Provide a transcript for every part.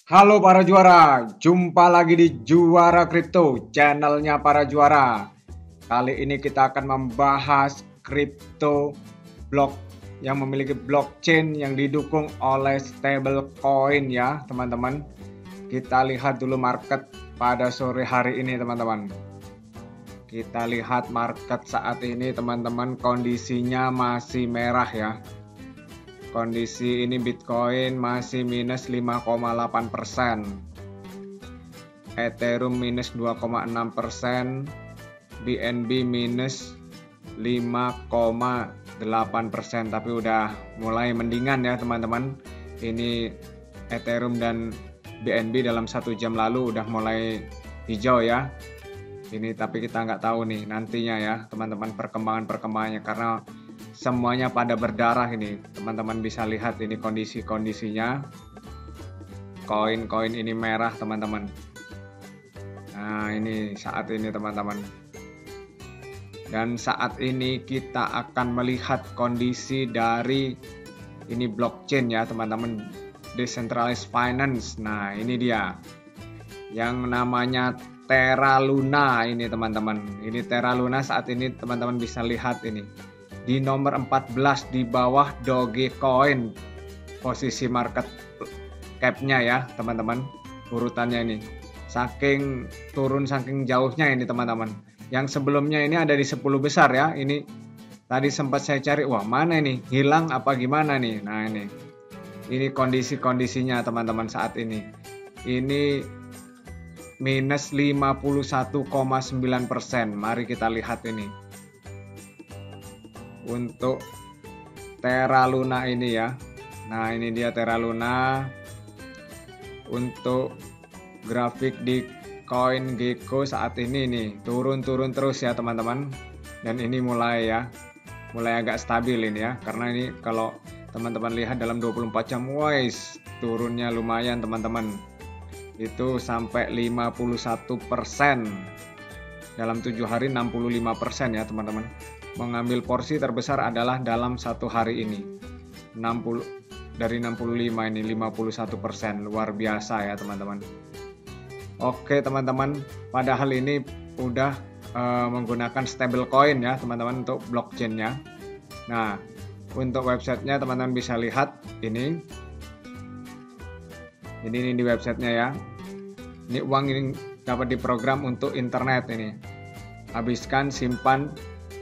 Halo para juara, jumpa lagi di Juara Kripto, channelnya para juara. Kali ini kita akan membahas kripto blok yang memiliki blockchain yang didukung oleh stablecoin ya teman-teman. Kita lihat dulu market pada sore hari ini teman-teman. Kita lihat market saat ini teman-teman, kondisinya masih merah ya. Kondisi ini Bitcoin masih minus 5,8%, Ethereum minus 2,6%, BNB minus 5,8%. Tapi udah mulai mendingan ya teman-teman. Ini Ethereum dan BNB dalam 1 jam lalu udah mulai hijau ya. Ini tapi kita nggak tahu nih nantinya ya teman-teman perkembangannya, karena semuanya pada berdarah ini. Teman-teman bisa lihat ini kondisinya. Koin-koin ini merah teman-teman. Nah ini saat ini teman-teman. Dan saat ini kita akan melihat kondisi dari ini blockchain ya teman-teman, decentralized finance. Nah ini dia yang namanya Terra Luna ini teman-teman. Ini Terra Luna saat ini teman-teman bisa lihat ini di nomor 14 di bawah Dogecoin, posisi market cap-nya ya teman-teman, urutannya ini saking jauhnya ini teman-teman. Yang sebelumnya ini ada di 10 besar ya. Ini tadi sempat saya cari, wah mana ini, hilang apa gimana nih. Nah ini kondisinya teman-teman saat ini. Ini minus 51,9%. Mari kita lihat ini untuk Terra Luna ini ya. Nah ini dia Terra Luna. Untuk grafik di CoinGecko saat ini nih turun terus ya teman-teman. Dan ini mulai agak stabil ini ya, karena ini kalau teman-teman lihat dalam 24 jam wise turunnya lumayan teman-teman. Itu sampai 51%. Dalam 7 hari 65% ya teman-teman. Mengambil porsi terbesar adalah dalam 1 hari ini dari 65 ini 51%, luar biasa ya teman-teman. Oke teman-teman, padahal ini udah menggunakan stablecoin ya teman-teman untuk blockchainnya. Nah untuk websitenya teman-teman bisa lihat ini di websitenya ya. Ini uang ini dapat diprogram untuk internet ini. Habiskan, simpan,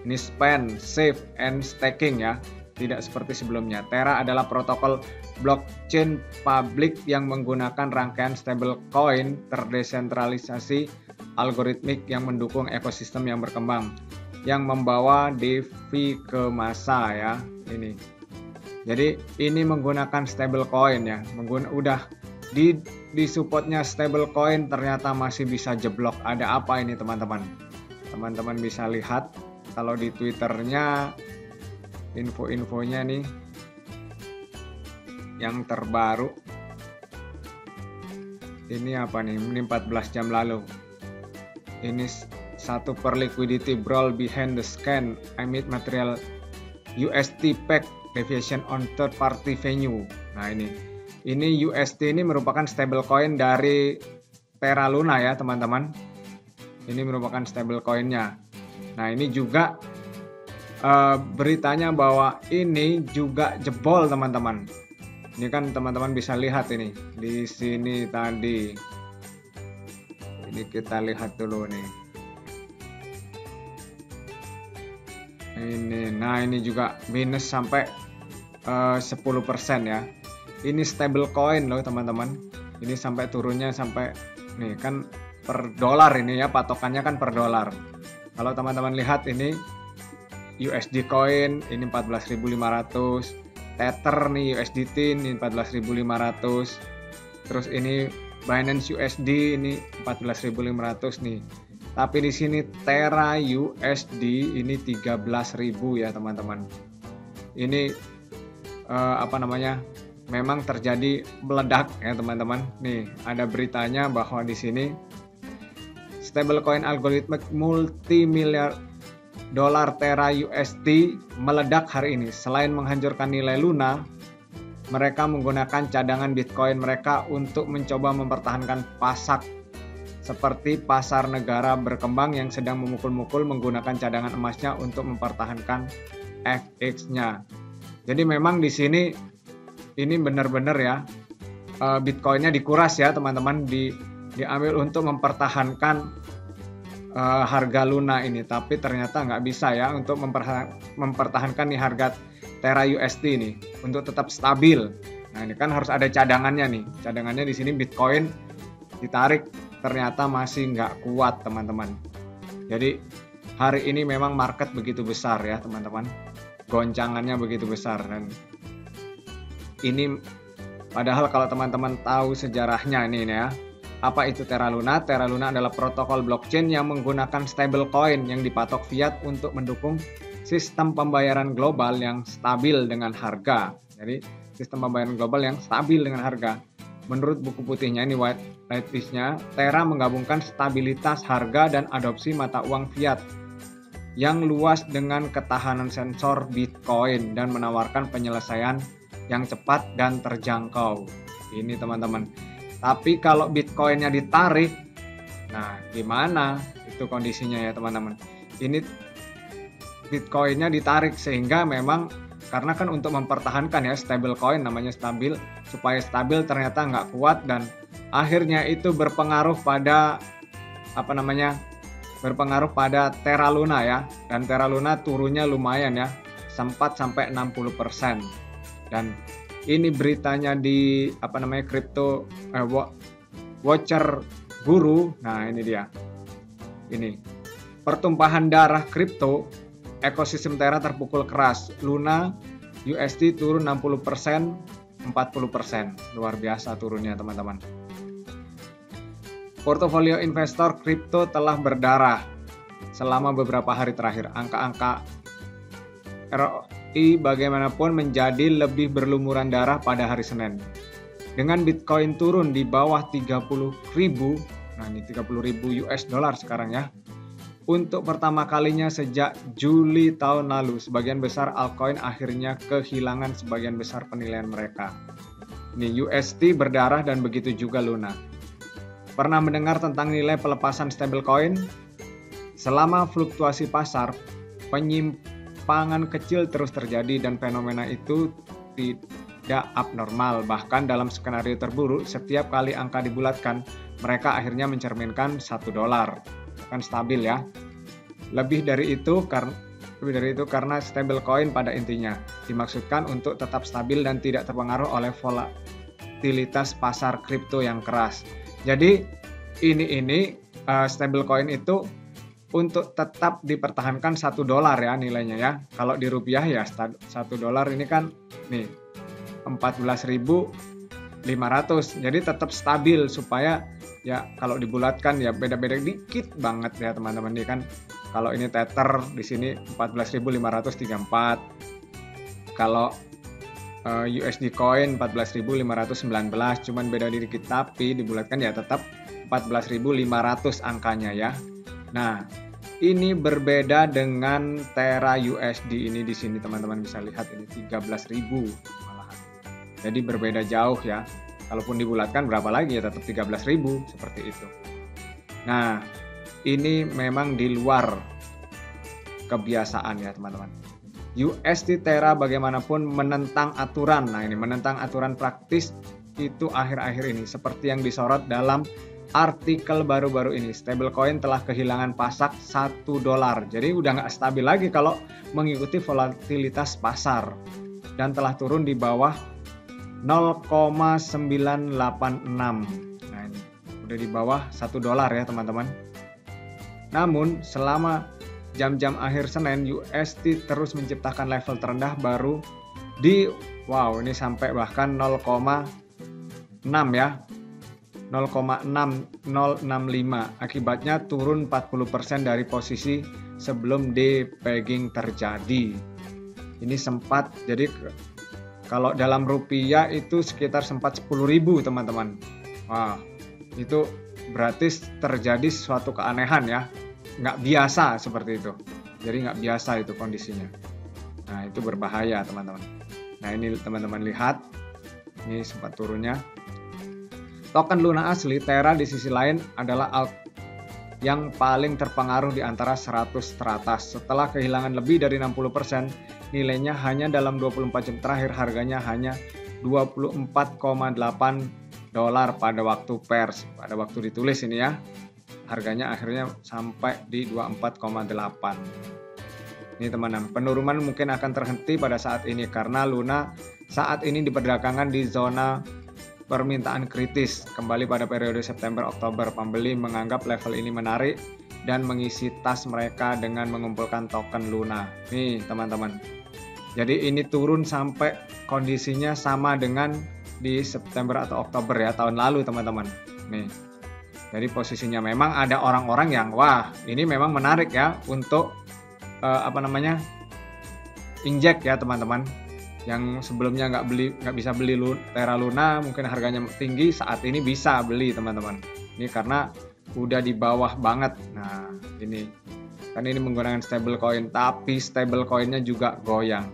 ini spend, save, and staking ya. Tidak seperti sebelumnya. Terra adalah protokol blockchain publik yang menggunakan rangkaian stablecoin terdesentralisasi algoritmik yang mendukung ekosistem yang berkembang, yang membawa DeFi ke masa ya. Ini. Jadi ini menggunakan stablecoin ya. Udah di supportnya stablecoin ternyata masih bisa jeblok. Ada apa ini teman-teman? Teman-teman bisa lihat kalau di Twitternya info-infonya nih yang terbaru. Ini apa nih? Ini 14 jam lalu. Ini satu per liquidity brawl behind the scan amid material UST pack deviation on third party venue. Nah ini UST ini merupakan stablecoin dari Terra Luna ya teman-teman. Ini merupakan stablecoinnya. Nah ini juga beritanya bahwa ini juga jebol teman-teman. Ini kan teman-teman bisa lihat ini di sini tadi. Ini kita lihat dulu nih. Nah ini juga minus sampai 10% ya. Ini stablecoin loh teman-teman. Ini sampai turunnya sampai nih kan per dolar ini ya, patokannya kan per dolar. Kalau teman-teman lihat ini USD coin ini 14.500, Tether nih USDT ini 14.500. Terus ini Binance USD ini 14.500 nih. Tapi di sini Terra USD ini 13.000 ya teman-teman. Ini memang terjadi meledak ya teman-teman. Nih ada beritanya bahwa di sini stablecoin algoritmik multimiliar dolar Terra USD meledak hari ini. Selain menghancurkan nilai Luna, mereka menggunakan cadangan Bitcoin mereka untuk mencoba mempertahankan pasak, seperti pasar negara berkembang yang sedang memukul-mukul menggunakan cadangan emasnya untuk mempertahankan FX-nya. Jadi memang di sini ini benar-benar ya, Bitcoin-nya dikuras ya teman-teman, diambil untuk mempertahankan harga Luna ini, tapi ternyata nggak bisa ya untuk mempertahankan nih harga Terra USD ini untuk tetap stabil. Nah ini kan harus ada cadangannya nih, cadangannya di sini Bitcoin ditarik, ternyata masih nggak kuat teman-teman. Jadi hari ini memang market begitu besar ya teman-teman, goncangannya begitu besar, dan ini padahal kalau teman-teman tahu sejarahnya ini ya, apa itu Terra Luna? Terra Luna adalah protokol blockchain yang menggunakan stablecoin yang dipatok fiat untuk mendukung sistem pembayaran global yang stabil dengan harga. Jadi sistem pembayaran global yang stabil dengan harga. Menurut buku putihnya ini, white list-nya, Terra menggabungkan stabilitas harga dan adopsi mata uang fiat yang luas dengan ketahanan sensor Bitcoin dan menawarkan penyelesaian yang cepat dan terjangkau. Ini teman-teman. Tapi kalau Bitcoin-nya ditarik, nah gimana itu kondisinya ya teman-teman. Ini Bitcoin-nya ditarik sehingga memang karena kan untuk mempertahankan ya stablecoin, namanya stabil, supaya stabil ternyata nggak kuat, dan akhirnya itu berpengaruh pada berpengaruh pada Terra Luna ya, dan Terra Luna turunnya lumayan ya, sempat sampai 60%. Dan ini beritanya di Crypto Watcher Guru. Nah ini dia, ini pertumpahan darah kripto, ekosistem Terra terpukul keras, Luna USD turun 60%, 40%, luar biasa turunnya teman-teman. Portofolio investor kripto telah berdarah selama beberapa hari terakhir. Angka-angka ROI bagaimanapun menjadi lebih berlumuran darah pada hari Senin. Dengan Bitcoin turun di bawah 30.000, nah ini 30.000 US dollar sekarang ya. Untuk pertama kalinya sejak Juli tahun lalu, sebagian besar altcoin akhirnya kehilangan sebagian besar penilaian mereka. Ini USD berdarah dan begitu juga Luna. Pernah mendengar tentang nilai pelepasan stablecoin? Selama fluktuasi pasar, penyimpangan kecil terus terjadi dan fenomena itu tidak abnormal. Bahkan dalam skenario terburuk, setiap kali angka dibulatkan, mereka akhirnya mencerminkan $1. Kan stabil ya. Lebih dari itu karena stablecoin pada intinya dimaksudkan untuk tetap stabil dan tidak terpengaruh oleh volatilitas pasar kripto yang keras. Jadi ini stablecoin itu untuk tetap dipertahankan $1 ya nilainya ya. Kalau di rupiah ya $1 ini kan nih 14.500. Jadi tetap stabil supaya ya kalau dibulatkan ya beda-beda dikit banget ya teman-teman. Ini kan kalau ini Tether di sini 14.534. Kalau USD coin 14.519, cuman beda dikit, tapi dibulatkan ya tetap 14.500 angkanya ya. Nah, ini berbeda dengan Terra USD ini di sini teman-teman bisa lihat ini 13.000 malahan. Jadi berbeda jauh ya. Kalaupun dibulatkan berapa lagi ya tetap 13.000 seperti itu. Nah, ini memang di luar kebiasaan ya teman-teman. USD Terra bagaimanapun menentang aturan. Nah ini menentang aturan praktis itu akhir-akhir ini. Seperti yang disorot dalam artikel baru-baru ini. Stablecoin telah kehilangan pasak $1. Jadi udah nggak stabil lagi kalau mengikuti volatilitas pasar. Dan telah turun di bawah 0,986. Nah ini udah di bawah $1 ya teman-teman. Namun selama jam-jam akhir Senin, USD terus menciptakan level terendah baru di ini sampai bahkan 0,6 ya, 0,6065. Akibatnya turun 40% dari posisi sebelum depegging terjadi. Ini sempat, jadi kalau dalam rupiah itu sekitar sempat 10.000 teman-teman. Wah, itu berarti terjadi suatu keanehan ya. Nggak biasa seperti itu. Jadi nggak biasa itu kondisinya. Nah itu berbahaya teman-teman. Nah ini teman-teman lihat Ini sempat turunnya. Token Luna asli, Terra di sisi lain adalah alt yang paling terpengaruh di antara 100 teratas. Setelah kehilangan lebih dari 60%, nilainya hanya dalam 24 jam terakhir harganya hanya $24,8 pada waktu pers. Pada waktu ditulis ini ya. Harganya akhirnya sampai di 24,8. Ini teman-teman, penurunan mungkin akan terhenti pada saat ini karena Luna saat ini diperdagangkan di zona permintaan kritis. Kembali pada periode September-Oktober, pembeli menganggap level ini menarik dan mengisi tas mereka dengan mengumpulkan token Luna. Nih teman-teman, jadi ini turun sampai kondisinya sama dengan di September atau Oktober ya tahun lalu teman-teman. Nih, jadi posisinya memang ada orang-orang yang wah ini memang menarik ya untuk injek ya teman-teman. Yang sebelumnya nggak bisa beli Terra Luna, mungkin harganya tinggi, saat ini bisa beli teman-teman. Ini karena udah di bawah banget. Nah ini kan ini menggunakan stablecoin, tapi stablecoinnya juga goyang.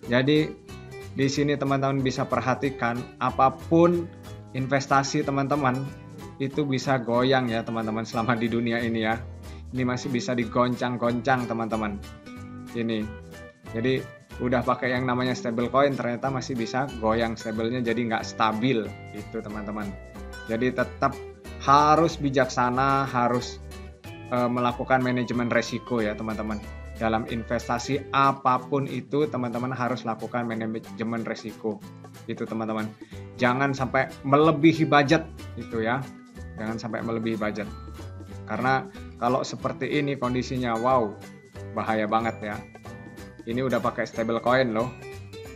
Jadi di sini teman-teman bisa perhatikan apapun investasi teman-teman itu bisa goyang ya teman-teman selama di dunia ini ya. Ini masih bisa digoncang-goncang teman-teman. Ini jadi udah pakai yang namanya stablecoin ternyata masih bisa goyang stabilnya, jadi nggak stabil itu teman-teman. Jadi tetap harus bijaksana, harus melakukan manajemen resiko ya teman-teman. Dalam investasi apapun itu teman-teman harus lakukan manajemen resiko itu teman-teman. Jangan sampai melebihi budget itu ya, jangan sampai melebihi budget. Karena kalau seperti ini kondisinya wow bahaya banget ya. Ini udah pakai stablecoin loh,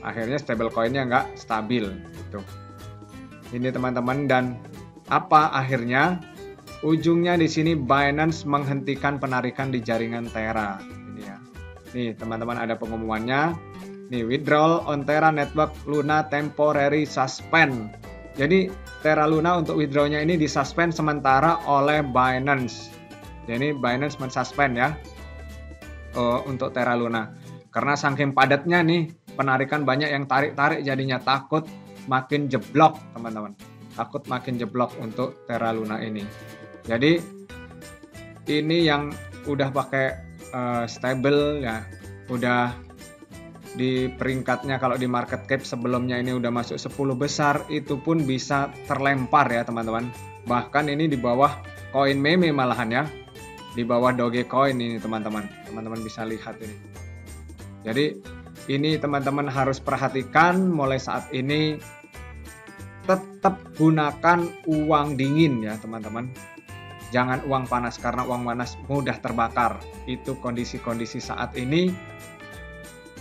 akhirnya stablecoinnya nggak stabil gitu. Ini teman-teman, dan apa akhirnya ujungnya di sini Binance menghentikan penarikan di jaringan Terra. Ini ya, nih teman-teman ada pengumumannya. Nih withdrawal on Terra network Luna temporary suspend. Jadi Terra Luna untuk withdrawnya ini disuspend sementara oleh Binance. Jadi Binance mensuspend ya untuk Terra Luna. Karena saking padatnya nih, penarikan banyak yang tarik-tarik jadinya takut makin jeblok teman-teman. Takut makin jeblok untuk Terra Luna ini. Jadi ini yang udah pakai stable ya, udah di peringkatnya kalau di market cap sebelumnya ini udah masuk 10 besar, itu pun bisa terlempar ya teman-teman. Bahkan ini di bawah koin meme malahan ya. Di bawah Dogecoin ini teman-teman. Teman-teman bisa lihat ini. Jadi ini teman-teman harus perhatikan mulai saat ini, tetap gunakan uang dingin ya teman-teman. Jangan uang panas karena uang panas mudah terbakar. Itu kondisi-kondisi saat ini.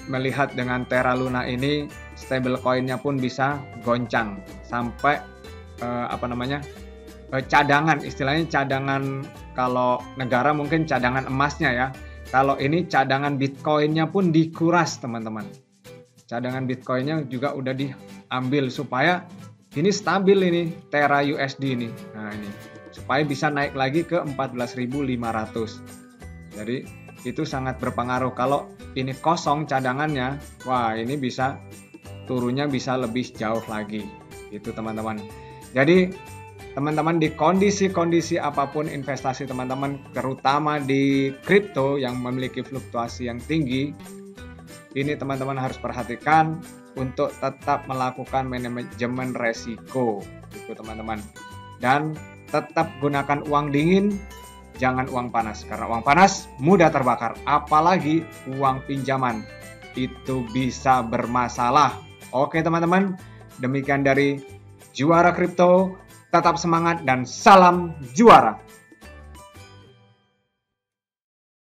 Melihat dengan Terra Luna ini stablecoinnya pun bisa goncang sampai cadangan, istilahnya cadangan, kalau negara mungkin cadangan emasnya ya. Kalau ini cadangan Bitcoinnya pun dikuras teman-teman. Cadangan Bitcoinnya juga udah diambil supaya ini stabil ini Terra USD ini. Nah ini supaya bisa naik lagi ke 14.500. Jadi itu sangat berpengaruh. Kalau ini kosong cadangannya, wah ini bisa turunnya bisa lebih jauh lagi. Itu teman-teman. Jadi teman-teman di kondisi-kondisi apapun investasi teman-teman, terutama di kripto yang memiliki fluktuasi yang tinggi, ini teman-teman harus perhatikan untuk tetap melakukan manajemen resiko, itu teman-teman. Dan tetap gunakan uang dingin, jangan uang panas, karena uang panas mudah terbakar, apalagi uang pinjaman itu bisa bermasalah. Oke teman-teman, demikian dari Juara Kripto. Tetap semangat dan salam juara.